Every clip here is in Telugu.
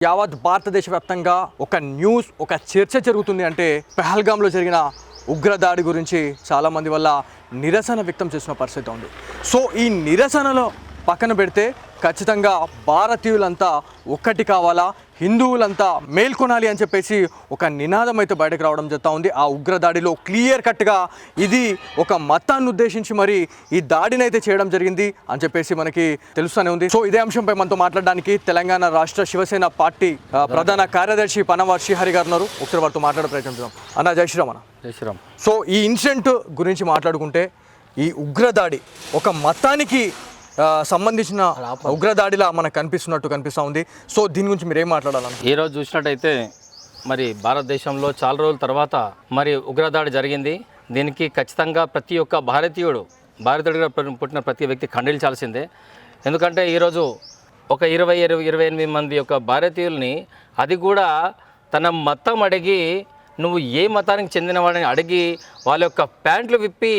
యావత్ భారతదేశ వ్యాప్తంగా ఒక న్యూస్ ఒక చర్చ జరుగుతుంది అంటే పహల్గామ్లో జరిగిన ఉగ్రదాడి గురించి చాలామంది వల్ల నిరసన వ్యక్తం చేసిన పరిస్థితి ఉంది. సో ఈ నిరసనలో పక్కన పెడితే ఖచ్చితంగా భారతీయులంతా ఒక్కటి కావాలా, హిందువులంతా మేల్కొనాలి అని చెప్పేసి ఒక నినాదం అయితే బయటకు రావడం జరుగుతూ ఉంది. ఆ ఉగ్రదాడిలో క్లియర్ కట్గా ఇది ఒక మతాన్ని ఉద్దేశించి మరి ఈ దాడిని అయితే చేయడం జరిగింది అని చెప్పేసి మనకి తెలుస్తూనే ఉంది. సో ఇదే అంశంపై మనతో మాట్లాడడానికి తెలంగాణ రాష్ట్ర శివసేన పార్టీ ప్రధాన కార్యదర్శి పనవార్ శ్రీహరి గారు ఉన్నారు. ఒకసారి వారితో మాట్లాడే ప్రయత్నం చేద్దాం. అన్న జై శ్రీరామ్. అన్న జై శ్రీరామ్. సో ఈ ఇన్సిడెంట్ గురించి మాట్లాడుకుంటే ఈ ఉగ్రదాడి ఒక మతానికి సంబంధించిన ఉగ్రదాడిలా మనకు కనిపిస్తూ ఉంది. సో దీని గురించి మీరు ఏం మాట్లాడాలన్న? ఈరోజు చూసినట్టయితే మరి భారతదేశంలో చాలా రోజుల తర్వాత మరి ఉగ్రదాడి జరిగింది. దీనికి ఖచ్చితంగా ప్రతి ఒక్క భారతీయుడిగా పుట్టిన ప్రతి వ్యక్తి ఖండించాల్సిందే. ఎందుకంటే ఈరోజు ఒక 28 మంది యొక్క భారతీయుల్ని, అది కూడా తన మతం అడిగి, నువ్వు ఏ మతానికి చెందినవాడని అడిగి వాళ్ళ యొక్క ప్యాంట్లు విప్పి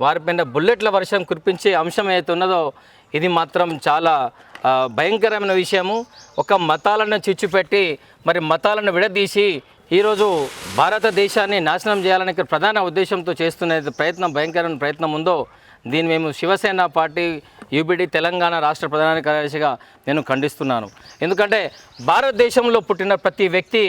వారిపైన బుల్లెట్ల వర్షం కురిపించే అంశం ఏదైతే ఉన్నదో ఇది మాత్రం చాలా భయంకరమైన విషయము. ఒక మతాలను చిచ్చుపెట్టి మరి మతాలను విడదీసి ఈరోజు భారతదేశాన్ని నాశనం చేయాలని ప్రధాన ఉద్దేశంతో చేస్తున్న భయంకరమైన ప్రయత్నం ఉందో దీన్ని మేము శివసేన పార్టీ యూబీడీ తెలంగాణ రాష్ట్ర ప్రధాన కార్యదర్శిగా నేను ఖండిస్తున్నాను. ఎందుకంటే భారతదేశంలో పుట్టిన ప్రతి వ్యక్తి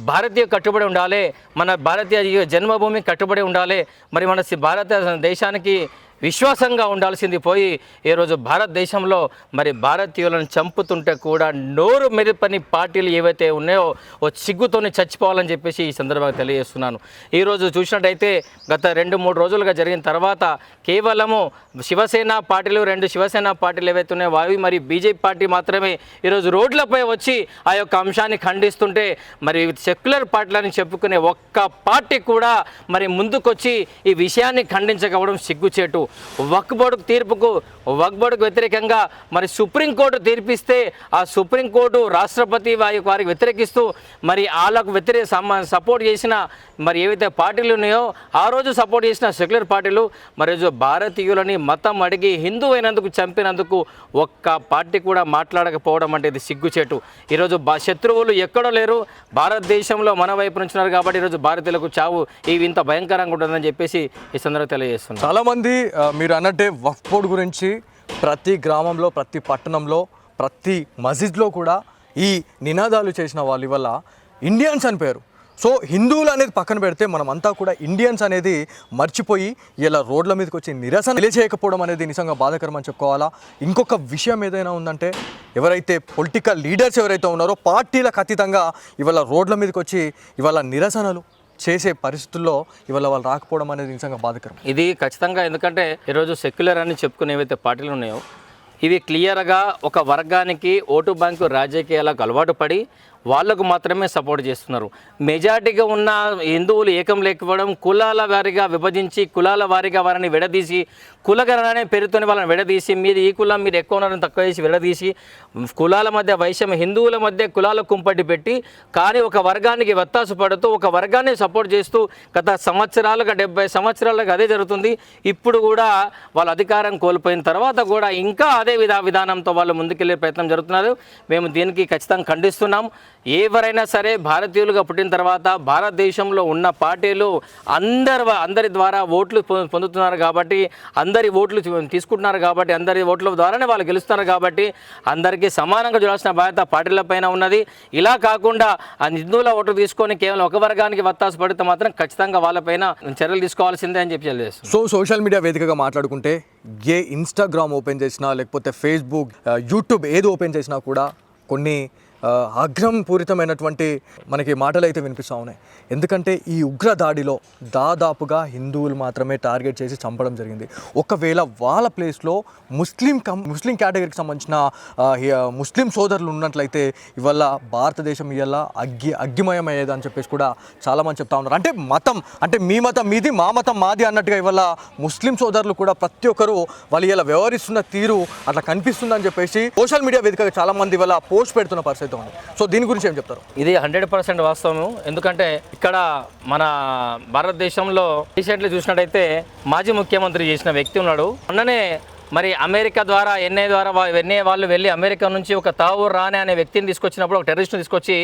భారతీయ కట్టుబడి ఉండాలి, మన భారతీయ జన్మభూమి కట్టుబడి ఉండాలి, మరి మన భారతదేశానికి విశ్వాసంగా ఉండాల్సింది పోయి ఈరోజు భారతదేశంలో మరి భారతీయులను చంపుతుంటే కూడా నోరు మెరుపని పార్టీలు ఏవైతే ఉన్నాయో ఓ సిగ్గుతోనే చచ్చిపోవాలని చెప్పేసి ఈ సందర్భంగా తెలియజేస్తున్నాను. ఈరోజు చూసినట్టయితే గత 2-3 రోజులుగా జరిగిన తర్వాత కేవలము శివసేన పార్టీలు 2 శివసేన పార్టీలు ఏవైతే ఉన్నాయో అవి మరి బీజేపీ పార్టీ మాత్రమే ఈరోజు రోడ్లపై వచ్చి ఆ యొక్క అంశాన్ని ఖండిస్తుంటే మరి సెక్యులర్ పార్టీలని చెప్పుకునే ఒక్క పార్టీ కూడా మరి ముందుకొచ్చి ఈ విషయాన్ని ఖండించకపోవడం సిగ్గుచేటు. వక్ఫ్ బోర్డుకు వ్యతిరేకంగా మరి సుప్రీంకోర్టు తీర్పిస్తే ఆ సుప్రీంకోర్టు రాష్ట్రపతి వారికి వ్యతిరేకిస్తూ మరి వాళ్ళకు సపోర్ట్ చేసిన మరి ఏవైతే పార్టీలు ఉన్నాయో ఆ రోజు సపోర్ట్ చేసిన సెక్యులర్ పార్టీలు మరి భారతీయులని మతం అడిగి హిందూ అయినందుకు చంపినందుకు ఒక్క పార్టీ కూడా మాట్లాడకపోవడం అంటే ఇది సిగ్గుచేటు. ఈరోజు శత్రువులు ఎక్కడో లేరు, భారతదేశంలో మన వైపు నుంచున్నారు కాబట్టి ఈరోజు భారతీయులకు చావు ఇవి ఇంత భయంకరంగా ఉంటుందని చెప్పేసి ఈ సందర్భంగా తెలియజేస్తున్నారు. చాలామంది మీరు అన్నట్టే వక్ఫ్ బోర్డు గురించి ప్రతి గ్రామంలో, ప్రతి పట్టణంలో, ప్రతి మస్జిద్లో కూడా ఈ నినాదాలు చేసిన వాళ్ళ వల్ల ఇండియన్స్ అని పేరు. సో హిందువులు అనేది పక్కన పెడితే మనమంతా కూడా ఇండియన్స్ అనేది మర్చిపోయి ఇలా రోడ్ల మీదకి వచ్చి నిరసన తెలియచేయకపోవడం అనేది నిజంగా బాధాకరం అని చెప్పుకోవాలా. ఇంకొక విషయం ఏదైనా ఉందంటే ఎవరైతే పొలిటికల్ లీడర్స్ ఎవరైతే ఉన్నారో పార్టీలకు అతీతంగా ఇవాళ రోడ్ల మీదకి వచ్చి ఇవాళ నిరసనలు చేసే పరిస్థితుల్లో ఇవాళ వాళ్ళు రాకపోవడం అనేది నిజంగా బాధాకరం. ఇది ఖచ్చితంగా, ఎందుకంటే ఈరోజు సెక్యులర్ అని చెప్పుకునే ఏవైతే పార్టీలు ఉన్నాయో ఇవి క్లియర్గా ఒక వర్గానికి ఓటు బ్యాంకు రాజకీయాలకు అలవాటు పడి వాళ్లకు మాత్రమే సపోర్ట్ చేస్తున్నారు. మెజారిటీగా ఉన్న హిందువులు ఏకం లేకపోవడం, కులాల వారిగా విభజించి కులాల వారిగా వారిని విడదీసి కులగణనే పేరుతోనే వాళ్ళని విడదీసి మీరు ఈ కులం మీరు ఎక్కువ ఉన్నారని తక్కువ చేసి విడదీసి కులాల మధ్య వైషమ్యం, హిందువుల మధ్య కులాల కుంపటి పెట్టి కానీ ఒక వర్గానికి వత్తాసు పడుతూ ఒక వర్గాన్ని సపోర్ట్ చేస్తూ గత 70 సంవత్సరాలుగా అదే జరుగుతుంది. ఇప్పుడు కూడా వాళ్ళ అధికారం కోల్పోయిన తర్వాత కూడా ఇంకా అదే విధానంతో వాళ్ళు ముందుకెళ్లే ప్రయత్నం జరుగుతున్నారు. మేము దీనికి ఖచ్చితంగా ఖండిస్తున్నాం. ఎవరైనా సరే భారతీయులుగా పుట్టిన తర్వాత భారతదేశంలో ఉన్న పార్టీలు అందరి ద్వారా ఓట్లు పొందుతున్నారు కాబట్టి, అందరి ఓట్లు తీసుకుంటున్నారు కాబట్టి, అందరి ఓట్ల ద్వారానే వాళ్ళు గెలుస్తున్నారు కాబట్టి అందరికీ సమానంగా చూడాల్సిన బాధ్యత పార్టీల పైన ఉన్నది. ఇలా కాకుండా ఆ హిందువుల ఓట్లు తీసుకొని కేవలం ఒక వర్గానికి వత్తాసు పడితే మాత్రం ఖచ్చితంగా వాళ్ళపైన చర్యలు తీసుకోవాల్సిందే అని చెప్పి తెలియజేస్తుంది. సో సోషల్ మీడియా వేదికగా మాట్లాడుకుంటే ఏ ఇన్స్టాగ్రామ్ ఓపెన్ చేసినా లేకపోతే ఫేస్బుక్, యూట్యూబ్ ఏది ఓపెన్ చేసినా కూడా కొన్ని అగ్రహంపూరితమైనటువంటి మనకి మాటలు అయితే వినిపిస్తూ ఉన్నాయి. ఎందుకంటే ఈ ఉగ్రదాడిలో దాదాపుగా హిందువులు మాత్రమే టార్గెట్ చేసి చంపడం జరిగింది. ఒకవేళ వాళ్ళ ప్లేస్లో ముస్లిం కేటగిరీకి సంబంధించిన ముస్లిం సోదరులు ఉన్నట్లయితే ఇవాళ భారతదేశం ఇవాళ అగ్గిమయం అయ్యేది అని చెప్పేసి కూడా చాలామంది చెప్తా ఉన్నారు. అంటే మతం అంటే మీ మతం మీది, మా మతం మాది అన్నట్టుగా ఇవాళ ముస్లిం సోదరులు కూడా ప్రతి ఒక్కరు వాళ్ళు ఇలా వ్యవహరిస్తున్న తీరు అట్లా కనిపిస్తుందని చెప్పేసి సోషల్ మీడియా వేదికగా చాలామంది ఇవాళ పోస్ట్ పెడుతున్న పరిస్థితి. సో దీని గురించి ఏం చెప్తారు? ఇది 100% వాస్తవం. ఎందుకంటే ఇక్కడ మన భారతదేశంలో రీసెంట్లీ చూసినట్టయితే మాజీ ముఖ్యమంత్రి చేసిన వ్యక్తి ఉన్నాడు. మొన్ననే మరి అమెరికా ద్వారా ఎన్ఐ వాళ్ళు వెళ్ళి అమెరికా నుంచి ఒక తావూర్ రాణే అనే వ్యక్తిని తీసుకొచ్చినప్పుడు, ఒక టెర్రరిస్ట్ని తీసుకొచ్చి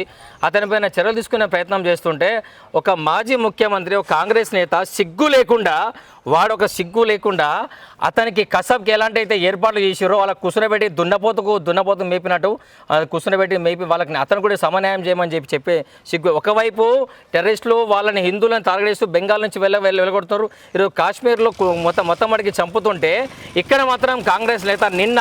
అతనిపైన చర్యలు తీసుకునే ప్రయత్నం చేస్తుంటే ఒక మాజీ ముఖ్యమంత్రి, ఒక కాంగ్రెస్ నేత సిగ్గు లేకుండా సిగ్గు లేకుండా అతనికి కసబ్కి ఎలాంటి అయితే ఏర్పాట్లు చేసారో వాళ్ళకి కుసునబెట్టి దున్నపోతు మేపినట్టు కుసునబెట్టి మేపి వాళ్ళకి అతను కూడా సమన్యాయం చేయమని చెప్పే సిగ్గు. ఒకవైపు టెర్రరిస్టులు వాళ్ళని హిందువులను టార్గెట్ చేస్తూ బెంగాల్ నుంచి వెళ్ళగొడుతున్నారు. ఈరోజు కాశ్మీర్లో మొత్తం వాడికి చంపుతుంటే ఇక్కడ మాత్రం కాంగ్రెస్ నేత నిన్న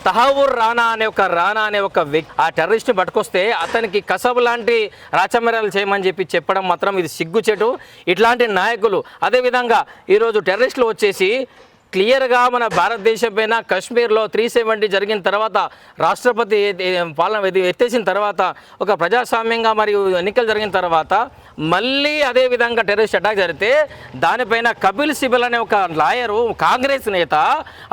తహవూర్ రాణా అనే ఒక వ్యక్తి ఆ టెర్రరిస్ట్ని పట్టుకొస్తే అతనికి కసబ్ లాంటి రాచమర్యాలు చేయమని చెప్పడం మాత్రం ఇది సిగ్గుచేటు. ఇట్లాంటి నాయకులు అదేవిధంగా ఈరోజు టెర్రరిస్టులు వచ్చేసి క్లియర్గా మన భారతదేశం పైన కాశ్మీర్లో 370 జరిగిన తర్వాత రాష్ట్రపతి పాలన ఎత్తేసిన తర్వాత ఒక ప్రజాస్వామ్యంగా మరియు ఎన్నికలు జరిగిన తర్వాత మళ్ళీ అదే విధంగా టెర్రరిస్ట్ అటాక్ జరిగితే దానిపైన కపిల్ సిబల్ అనే ఒక లాయరు, కాంగ్రెస్ నేత,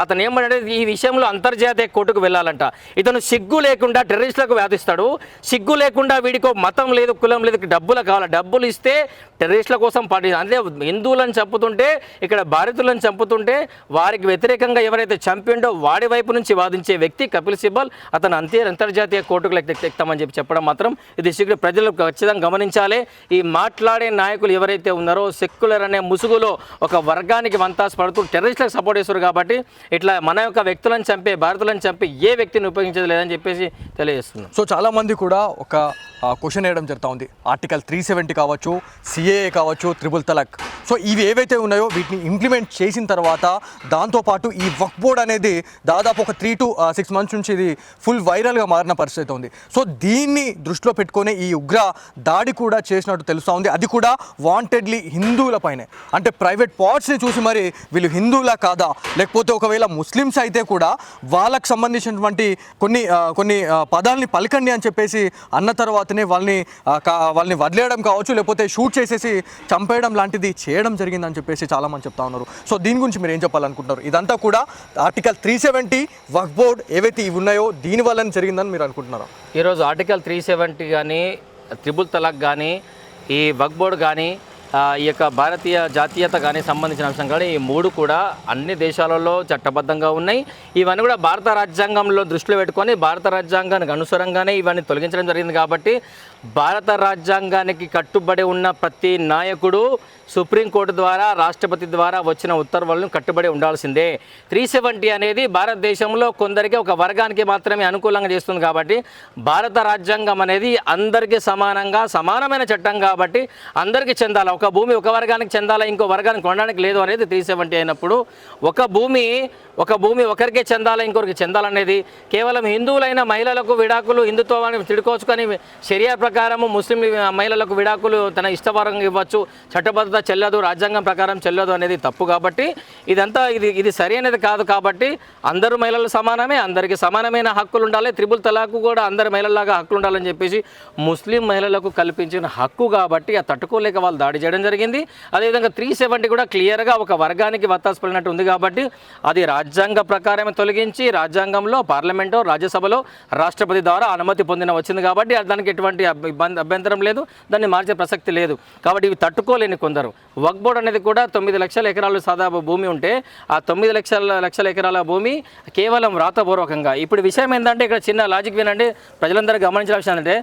అతను ఏమంటే ఈ విషయంలో అంతర్జాతీయ కోర్టుకు వెళ్ళాలంట. ఇతను సిగ్గు లేకుండా టెర్రరిస్టులకు వ్యాధిస్తాడు. సిగ్గు లేకుండా వీడికో మతం లేదు, కులం లేదు, డబ్బులు కావాలి, డబ్బులు ఇస్తే టెర్రరిస్టుల కోసం అంటే హిందువులను చంపుతుంటే, ఇక్కడ భారతీయులను చంపుతుంటే వారికి వ్యతిరేకంగా ఎవరైతే చంపిండో వాడి వైపు నుంచి వాదించే వ్యక్తి కపిల్ సిబల్. అతను అంతర్జాతీయ కోర్టుకు ఎక్కుతామని చెప్పడం మాత్రం ఇది సిగ్గు. ప్రజలు ఖచ్చితంగా గమనించాలి. ఈ మాట్లాడే నాయకులు ఎవరైతే ఉన్నారో సెక్యులర్ అనే ముసుగులో ఒక వర్గానికి వంతాసు పడుతూ టెర్రరిస్టులకు సపోర్ట్ చేస్తారు. కాబట్టి ఇట్లా మన యొక్క వ్యక్తులను చంపే, భారతులను చంపే ఏ వ్యక్తిని ఉపయోగించదు లేదని చెప్పేసి తెలియజేస్తున్నాం. సో చాలామంది కూడా ఒక క్వశ్చన్ వేయడం జరుగుతూ ఉంది. ఆర్టికల్ 370 కావచ్చు, సిఏఏ కావచ్చు, త్రిబుల్ తలాక్. సో ఇవి ఏవైతే ఉన్నాయో వీటిని ఇంప్లిమెంట్ చేసిన తర్వాత దాంతోపాటు ఈ వక్ఫ్ బోర్డ్ అనేది దాదాపు ఒక 3 to 6 months నుంచి ఇది ఫుల్ వైరల్గా మారిన పరిస్థితి ఉంది. సో దీన్ని దృష్టిలో పెట్టుకొని ఈ ఉగ్ర దాడి కూడా చేసినట్టు తెలుస్తూ ఉంది. అది కూడా వాంటెడ్లీ హిందువులపైనే. అంటే ప్రైవేట్ పార్ట్స్ని చూసి మరి వీళ్ళు హిందువులా కాదా, లేకపోతే ఒకవేళ ముస్లిమ్స్ అయితే కూడా వాళ్ళకు సంబంధించినటువంటి కొన్ని పదాలని పలకండి అని చెప్పేసి అన్న తర్వాతనే వాళ్ళని వదిలేయడం కావచ్చు, లేకపోతే షూట్ చేసేసి చంపేయడం లాంటిది చేయడం జరిగిందని చెప్పేసి చాలామంది చెప్తా ఉన్నారు. సో దీని గురించి మీరు ఏం చెప్పాలనుకుంటున్నారు? ఇదంతా కూడా ఆర్టికల్ 370 వక్ఫ్ బోర్డ్ ఏవైతే ఇవి ఉన్నాయో దీనివల్ల జరిగిందని మీరు అనుకుంటున్నారా? ఈరోజు ఆర్టికల్ 370 కానీ, త్రిబుల్ తలాక్ కానీ, ఈ వక్ఫ్ బోర్డ్ కానీ, ఈ యొక్క భారతీయ జాతీయత కానీ సంబంధించిన అంశం కానీ ఈ మూడు కూడా అన్ని దేశాలలో చట్టబద్ధంగా ఉన్నాయి. ఇవన్నీ కూడా భారత రాజ్యాంగంలో దృష్టిలో పెట్టుకొని భారత రాజ్యాంగానికి అనుసరంగానే ఇవన్నీ తొలగించడం జరిగింది. కాబట్టి భారత రాజ్యాంగానికి కట్టుబడి ఉన్న ప్రతి నాయకుడు సుప్రీంకోర్టు ద్వారా, రాష్ట్రపతి ద్వారా వచ్చిన ఉత్తర్వులను కట్టుబడి ఉండాల్సిందే. 370 అనేది భారతదేశంలో కొందరికి, ఒక వర్గానికి మాత్రమే అనుకూలంగా చేస్తుంది. కాబట్టి భారత రాజ్యాంగం అనేది అందరికీ సమానమైన చట్టం కాబట్టి అందరికీ చెందాలి. ఒక భూమి ఒక వర్గానికి చెందాలా, ఇంకో వర్గానికి కొనడానికి లేదు అనేది 370 అయినప్పుడు ఒక భూమి ఒకరికే చెందాలా, ఇంకొకరికి చెందాలనేది కేవలం హిందువులైన మహిళలకు విడాకులు హిందుత్వాన్ని తిడుకోవచ్చు, కానీ షరియా ప్రకారము ముస్లిం మహిళలకు విడాకులు తన ఇష్టపరంగా ఇవ్వచ్చు, చట్టబద్ధత చెల్లదు, రాజ్యాంగం ప్రకారం చెల్లదు అనేది తప్పు. కాబట్టి ఇది సరి అనేది కాదు. కాబట్టి అందరూ మహిళలు సమానమే, అందరికీ సమానమైన హక్కులు ఉండాలి. త్రిబుల్ తలాక్ కూడా అందరి మహిళల్లాగా హక్కులు ఉండాలని చెప్పేసి ముస్లిం మహిళలకు కల్పించిన హక్కు కాబట్టి ఆ తట్టుకోలేక వాళ్ళు దాడి చేయడం జరిగింది. అదేవిధంగా 370 కూడా క్లియర్గా ఒక వర్గానికి వత్తాసపడినట్టు ఉంది. కాబట్టి అది రాజ్యాంగ ప్రకారమే తొలగించి రాజ్యాంగంలో పార్లమెంటో రాజ్యసభలో రాష్ట్రపతి ద్వారా అనుమతి వచ్చింది. కాబట్టి దానికి ఎటువంటి అభ్యంతరం లేదు, దాన్ని మార్చే ప్రసక్తి లేదు. కాబట్టి ఇవి తట్టుకోలేని కొందరు. వక్ఫ్ బోర్డ్ అనేది కూడా 9 లక్షల ఎకరాలు సాదాపు భూమి ఉంటే ఆ 9 లక్షల ఎకరాల భూమి కేవలం వ్రాతపూర్వకంగా. ఇప్పుడు విషయం ఏంటంటే ఇక్కడ చిన్న లాజిక్ వినండి, ప్రజలందరూ గమనించిన విషయం ఏంటంటే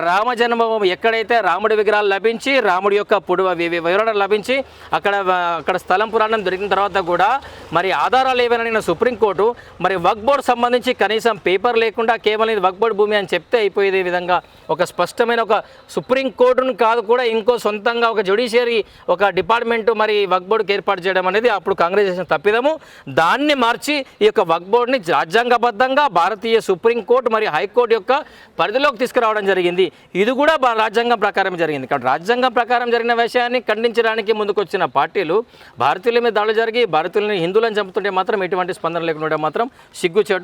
రామ జన్మభూమి ఎక్కడైతే రాముడి విగ్రహాలు లభించి రాముడి యొక్క వివరణ లభించి అక్కడ స్థలం పురాణం దొరికిన తర్వాత కూడా మరి ఆధారాలు ఏమైనా సుప్రీంకోర్టు మరి వక్ఫ్ బోర్డు సంబంధించి కనీసం పేపర్ లేకుండా కేవలం ఇది వక్ఫ్ బోర్డు భూమి అని చెప్తే అయిపోయేది విధంగా ఒక స్పష్టమైన ఒక సుప్రీంకోర్టును కాదు కూడా ఇంకో సొంతంగా ఒక జ్యుడిషియరీ ఒక డిపార్ట్మెంటు మరి వక్ఫ్ బోర్డుకి ఏర్పాటు చేయడం అనేది అప్పుడు కాంగ్రెస్ చేసిన తప్పిదము. దాన్ని మార్చి ఈ యొక్క వక్ఫ్ బోర్డుని రాజ్యాంగబద్ధంగా భారతీయ సుప్రీంకోర్టు మరియు హైకోర్టు యొక్క పరిధిలోకి తీసుకురావడం జరిగింది. ఇది కూడా రాజ్యాంగం ప్రకారం జరిగింది. కాబట్టి రాజ్యాంగం ప్రకారం జరిగిన విషయాన్ని ఖండించడానికి ముందుకొచ్చిన పార్టీలు భారతీయుల మీద దాడులు జరిగి భారతీయులని హిందువులను చంపుతుంటే మాత్రం ఎటువంటి స్పందన లేకుండా మాత్రం సిగ్గుచేటు.